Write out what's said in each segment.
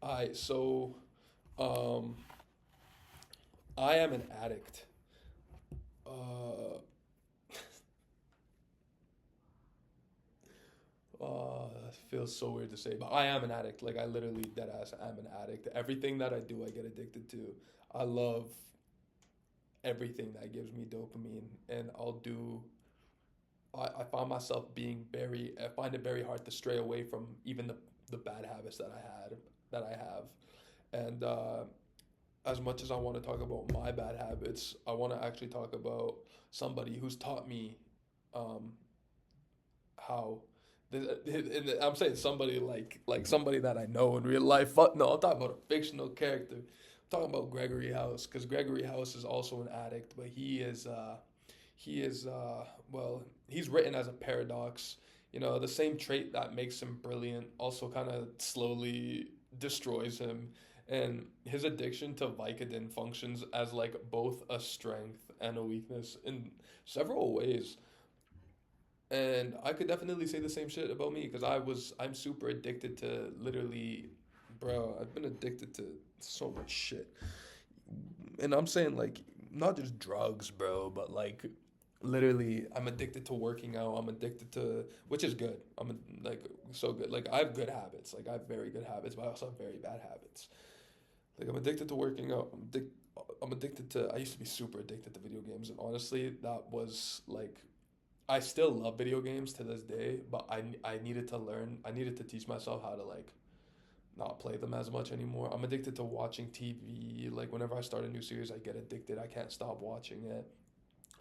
I so um I am an addict. Uh it feels so weird to say, but I am an addict. Like I literally dead ass am an addict. Everything that I do, I get addicted to. I love everything that gives me dopamine, and I'll do. I find myself being very. I find it very hard to stray away from even the bad habits that I have, and as much as I want to talk about my bad habits, I want to actually talk about somebody who's taught me um, how. And I'm saying somebody like somebody that I know in real life. Fuck no, I'm talking about a fictional character. I'm talking about Gregory House because Gregory House is also an addict, but he is well, he's written as a paradox. You know, the same trait that makes him brilliant also kind of slowly destroys him, and his addiction to Vicodin functions as like both a strength and a weakness in several ways. And I could definitely say the same shit about me because I'm super addicted to literally, bro, I've been addicted to so much shit. And I'm saying like not just drugs, bro, but like literally I'm addicted to working out. I'm addicted to, which is good. Like so good. Like I have good habits. Like I have very good habits, but I also have very bad habits. Like I'm addicted to working out. I'm addicted to I used to be super addicted to video games, and honestly, that was like I still love video games to this day, but I needed to learn. I needed to teach myself how to like not play them as much anymore. I'm addicted to watching TV. Like whenever I start a new series, I get addicted. I can't stop watching it.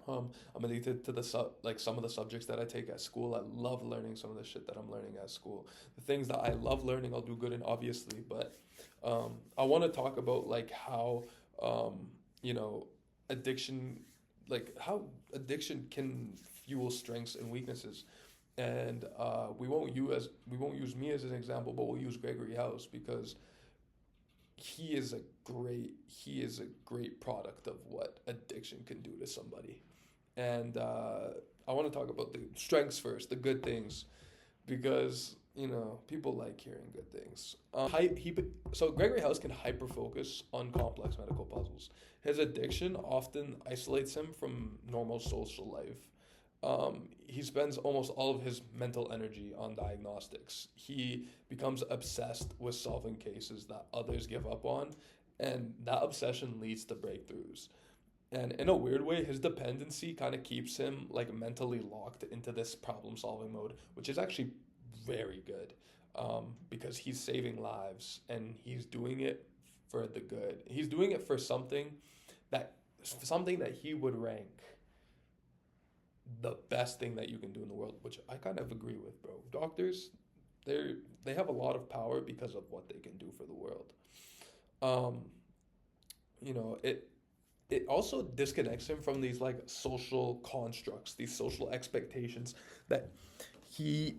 I'm addicted to like some of the subjects that I take at school. I love learning some of the shit that I'm learning at school. The things that I love learning, I'll do good in, obviously. But I want to talk about like how um, you know addiction, like how addiction can fuel strengths and weaknesses. And we won't use me as an example, but we'll use Gregory House because he is a great product of what addiction can do to somebody. And I want to talk about the strengths first, the good things, because people like hearing good things. So Gregory House can hyper focus on complex medical puzzles. His addiction often isolates him from normal social life. He spends almost all of his mental energy on diagnostics. He becomes obsessed with solving cases that others give up on, and that obsession leads to breakthroughs. And in a weird way, his dependency kind of keeps him like mentally locked into this problem solving mode, which is actually very good because he's saving lives and he's doing it for the good. He's doing it for that something that he would rank the best thing that you can do in the world, which I kind of agree with, bro. Doctors, they have a lot of power because of what they can do for the world. Um, you know, it also disconnects him from these like social constructs, these social expectations that he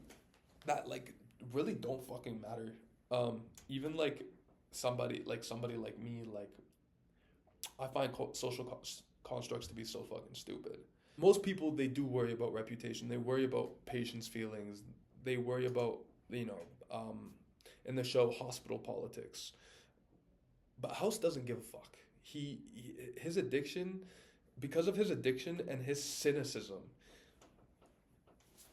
that like really don't fucking matter. Even like somebody like me, like I find constructs to be so fucking stupid. Most people they do worry about reputation. They worry about patients' feelings. They worry about you know in the show hospital politics. But House doesn't give a fuck. His addiction, because of his addiction and his cynicism,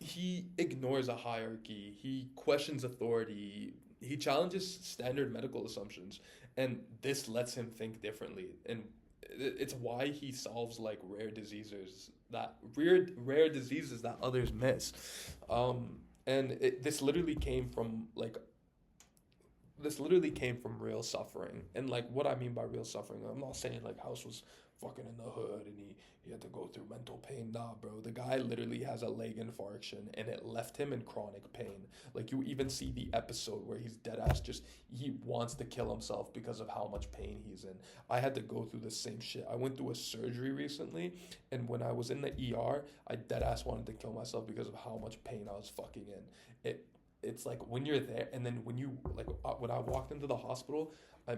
he ignores a hierarchy. He questions authority. He challenges standard medical assumptions, and this lets him think differently. And it's why he solves like rare diseases that others miss. And this literally came from real suffering. And like what I mean by real suffering, I'm not saying like House was fucking in the hood and he had to go through mental pain. Nah, bro. The guy literally has a leg infarction and it left him in chronic pain. Like you even see the episode where he's dead ass just he wants to kill himself because of how much pain he's in. I had to go through the same shit. I went through a surgery recently and when I was in the ER, I dead ass wanted to kill myself because of how much pain I was fucking in. It's like when you're there and then when you like when I walked into the hospital, I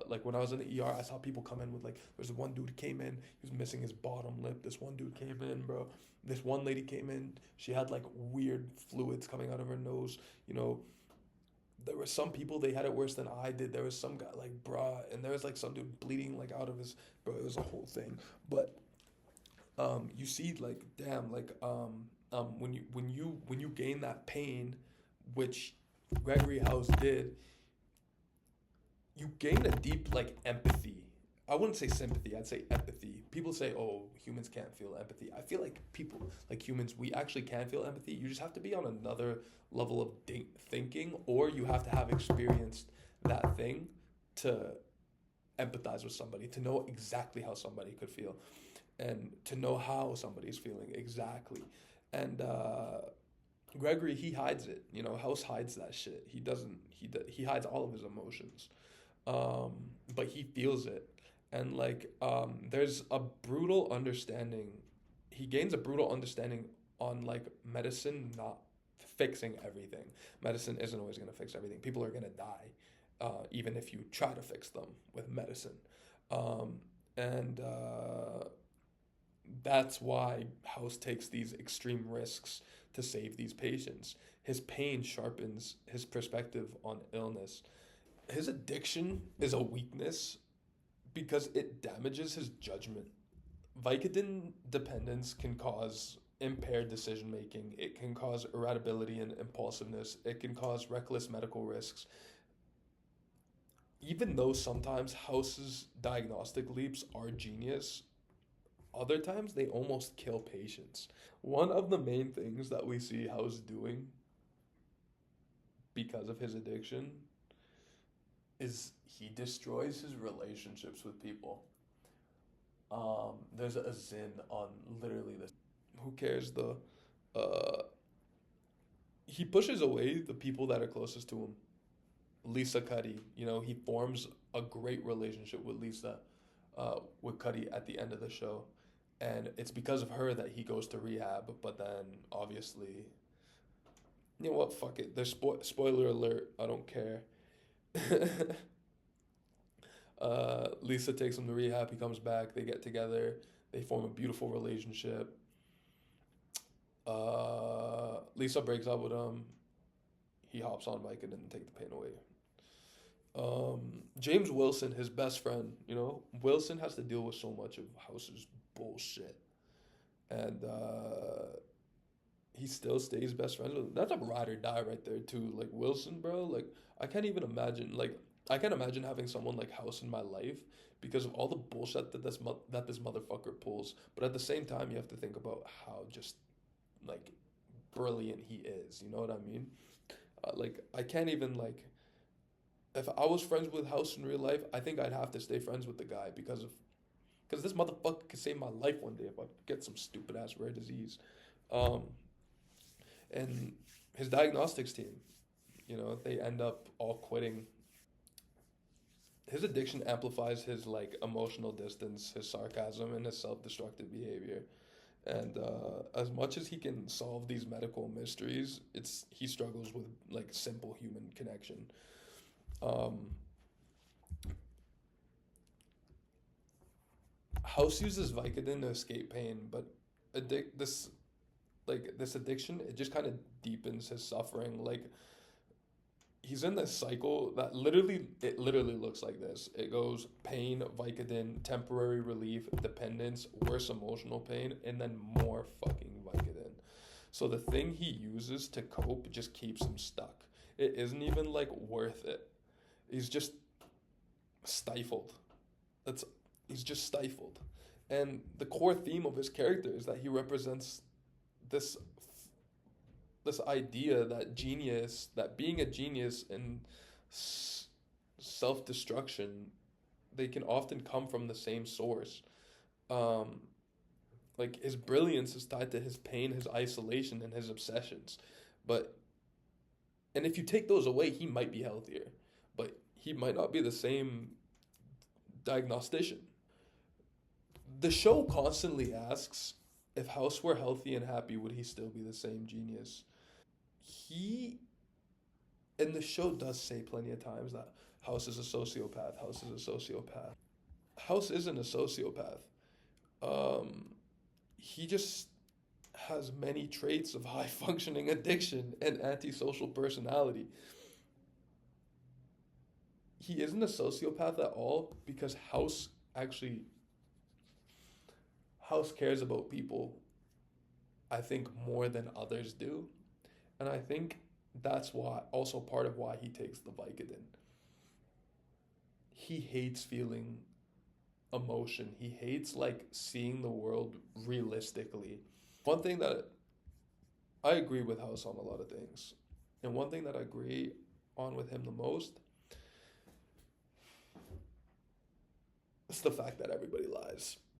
like when I was in the ER I saw people come in with like there's one dude came in, he was missing his bottom lip. This one dude came in, bro. This one lady came in, she had like weird fluids coming out of her nose. You know, there were some people they had it worse than I did. There was some guy like bruh, and there was like some dude bleeding like out of his bro. It was a whole thing. But you see like damn like when you gain that pain, which Gregory House did, you gain a deep like empathy. I wouldn't say sympathy, I'd say empathy. People say, oh, humans can't feel empathy. I feel like people, like humans, we actually can feel empathy. You just have to be on another level of thinking, or you have to have experienced that thing to empathize with somebody, to know exactly how somebody could feel, and to know how somebody's feeling exactly. And Gregory, he hides it. You know, House hides that shit. He doesn't. He hides all of his emotions, um, but he feels it. And like, there's a brutal understanding. He gains a brutal understanding on like medicine not fixing everything. Medicine isn't always gonna fix everything. People are gonna die, even if you try to fix them with medicine. Um, and That's why House takes these extreme risks to save these patients. His pain sharpens his perspective on illness. His addiction is a weakness because it damages his judgment. Vicodin dependence can cause impaired decision making, it can cause irritability and impulsiveness, it can cause reckless medical risks. Even though sometimes House's diagnostic leaps are genius, other times they almost kill patients. One of the main things that we see House doing because of his addiction is he destroys his relationships with people. There's a zin on literally this. Who cares the? Uh, he pushes away the people that are closest to him. Lisa Cuddy, you know, he forms a great relationship with Cuddy at the end of the show, and it's because of her that he goes to rehab. But then, obviously, you know what? Fuck it. There's spoiler alert. I don't care. Lisa takes him to rehab. He comes back. They get together. They form a beautiful relationship. Lisa breaks up with him. He hops on Vicodin and take the pain away. James Wilson, his best friend, you know, Wilson has to deal with so much of House's bullshit, and he still stays best friends with him. That's a ride or die right there too. Like Wilson, bro. Like I can't even imagine. Like I can't imagine having someone like House in my life because of all the bullshit that this motherfucker pulls. But at the same time, you have to think about how just like brilliant he is. You know what I mean? Like I can't even like if I was friends with House in real life, I think I'd have to stay friends with the guy because this motherfucker could save my life one day if I get some stupid ass rare disease. Um, and his diagnostics team, you know, they end up all quitting. His addiction amplifies his like emotional distance, his sarcasm, and his self-destructive behavior. And as much as he can solve these medical mysteries, it's he struggles with like simple human connection. Um, House uses Vicodin to escape pain, but this addiction it just kind of deepens his suffering. Like he's in this cycle that literally looks like this. It goes pain, Vicodin, temporary relief, dependence, worse emotional pain, and then more fucking Vicodin. So the thing he uses to cope just keeps him stuck. It isn't even like worth it. He's just stifled. That's he's just stifled. And the core theme of his character is that he represents this this idea that being a genius and self destruction, they can often come from the same source. Um, like his brilliance is tied to his pain, his isolation, and his obsessions. But and if you take those away, he might be healthier, but he might not be the same diagnostician. The show constantly asks if House were healthy and happy, would he still be the same genius? He and the show does say plenty of times that House is a sociopath. House is a sociopath. House isn't a sociopath. Um, he just has many traits of high functioning addiction and antisocial personality. he isn't a sociopath at all because actually House cares about people, I think, more than others do. And I think that's why, also part of why he takes the Vicodin. He hates feeling emotion. He hates like seeing the world realistically. One thing that I agree with House on a lot of things, and one thing that I agree on with him the most is the fact that everybody lies.